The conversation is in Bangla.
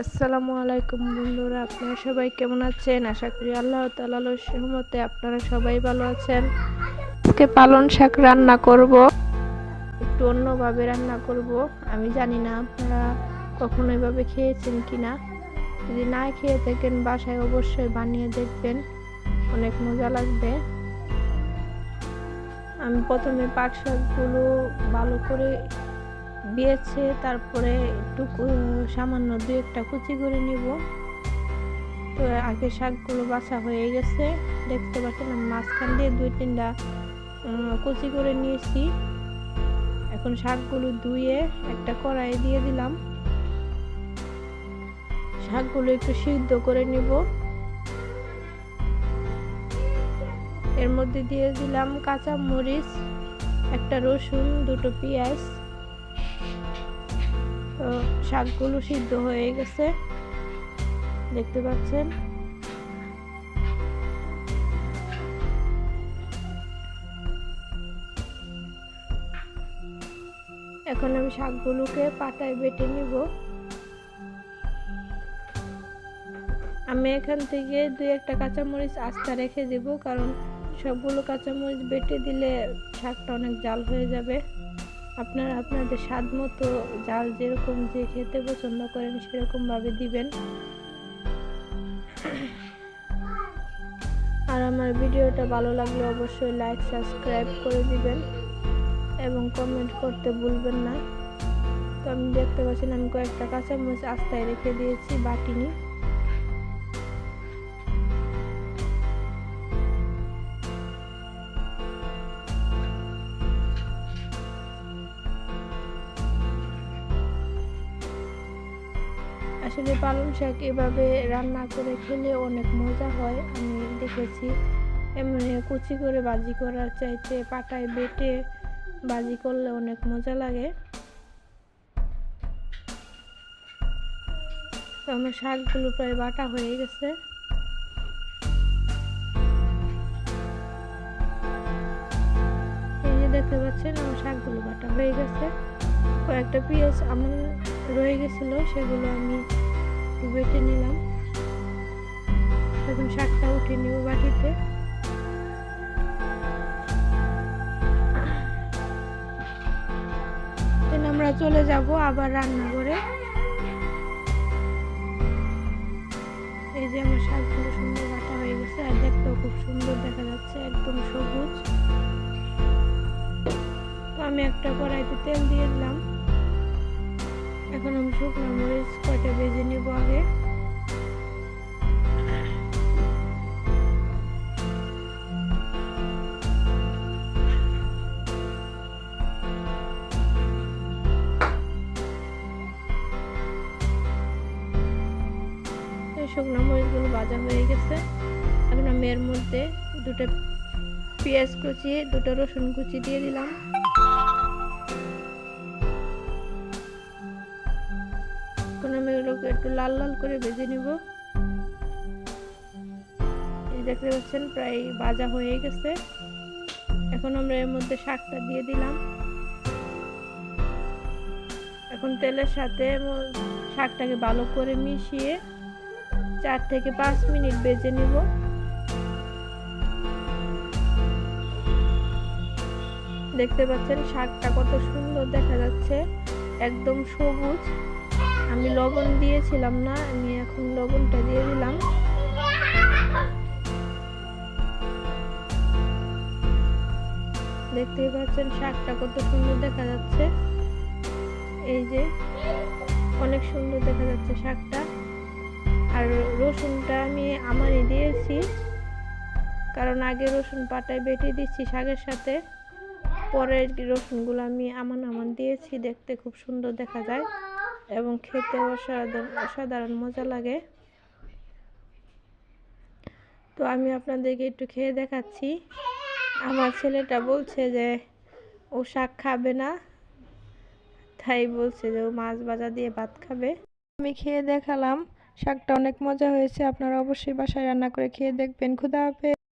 আসসালামু আলাইকুম বন্ধুরা, আপনারা সবাই কেমন আছেন? আশা করি আল্লাহ তাআলার রহমতে আপনারা সবাই ভালো আছেন। আজকে পালং শাক রান্না করব, একটু অন্যভাবে রান্না করব। আমি জানি না আপনারা কখনো এভাবে খেয়েছেন কিনা। যদি না খেয়ে থাকেন বাসায় অবশ্যই বানিয়ে দেখবেন, অনেক মজা লাগবে। আমি প্রথমে পাট শাকগুলো ভালো করে বেছে তারপরে একটু সামান্য দু একটা কুচি করে নিব। তো আগে শাকগুলো বাছা হয়ে গেছে, দেখতে পাচ্ছেন আমি মাঝখান দিয়ে 2-3টা কুচি করে নিয়েছি। এখন শাকগুলো ধুয়ে একটা কড়াই দিয়ে দিলাম, শাকগুলো একটু সিদ্ধ করে নিব। এর মধ্যে দিয়ে দিলাম কাঁচা মরিচ, একটা রসুন, দুটো পেঁয়াজ। তো শাকগুলো সিদ্ধ হয়ে গেছে, দেখতে পাচ্ছেন। এখন আমি শাকগুলোকে পাটায় বেটে নিব। আমি এখান থেকে 2-1টা কাঁচামরিচ আস্তা রেখে দেব, কারণ সবগুলো কাঁচামরিচ বেটে দিলে শাকটা অনেক জাল হয়ে যাবে। আপনারা আপনাদের স্বাদ মতো জাল যেরকম যে খেতে পছন্দ করেন সেরকম ভাবে দিবেন। আর আমার ভিডিওটা ভালো লাগলে অবশ্যই লাইক সাবস্ক্রাইব করে দিবেন এবং কমেন্ট করতে ভুলবেন না। তো আমি দেখতে পাচ্ছেন আমি কয়েকটা কাঁচামরিচ আস্তায় রেখে দিয়েছি, বাটিনি। আসলে পালং শাক এভাবে রান্না করে খেলে অনেক মজা হয়, আমি দেখেছি। এমনি কুচি করে ভাজি করার চাইতে পাটায় বেটে ভাজি করলে অনেক মজা লাগে। তো আমার শাকগুলো প্রায় বাটা হয়ে গেছে। এই যে দেখতে পাচ্ছেন আমার শাকগুলো বাটা হয়ে গেছে। কয়েকটা পেঁয়াজ আমার রয়ে গেছিল, সেগুলো আমি বেটে নিলাম। এখন শাকটা উঠে নিব বাটিতে। আমরা চলে যাব আবার রান্নাঘরে। এই যে আমার শাকগুলো সুন্দর বাটা হয়ে গেছে, আর দেখতেও খুব সুন্দর দেখা যাচ্ছে, একদম সবুজ। তো আমি একটা কড়াইতে তেল দিয়ে দিলাম। এখন আমি শুকনো মরিচ কয়টা ভেজে নেব আগে। শুকনো মরিচগুলো ভাজা হয়ে গেছে। এখন আমি এর মধ্যে 2টা পেঁয়াজ কুচি, 2টা রসুন কুচি দিয়ে দিলাম। এখন আমি এগুলোকে একটু লাল লাল করে ভেজে নিব। এই দেখতে পাচ্ছেন প্রায় ভাজা হয়ে গেছে। এখন আমরা এর মধ্যে শাকটা দিয়ে দিলাম। এখন তেলের সাথে শাকটাকে ভালো করে মিশিয়ে 4 থেকে 5 মিনিট ভেজে নিব। দেখতে পাচ্ছেন শাকটা কত সুন্দর দেখা যাচ্ছে, একদম সবুজ। আমি লবণ দিয়েছিলাম না, আমি এখন লবণটা দিয়ে দিলাম। দেখতে পাচ্ছেন শাকটা কত সুন্দর দেখা যাচ্ছে। এই যে অনেক সুন্দর দেখা যাচ্ছে শাকটা। আর রসুনটা আমি আমারই দিয়েছি, কারণ আগে রসুন পাটায় বেটে দিচ্ছি শাকের সাথে, পরে রসুনগুলো আমি আমান দিয়েছি। দেখতে খুব সুন্দর দেখা যায় এবং খেতে অসাধারণ মজা লাগে। তো আমি আপনাদেরকে একটু খেয়ে দেখাচ্ছি। আমার ছেলেটা বলছে যে ও শাক খাবে না, তাই বলছে যে ও মাছ ভাজা দিয়ে ভাত খাবে। আমি খেয়ে দেখালাম, শাকটা অনেক মজা হয়েছে। আপনারা অবশ্যই বাসায় রান্না করে খেয়ে দেখবেন। খোদা হাফেজ।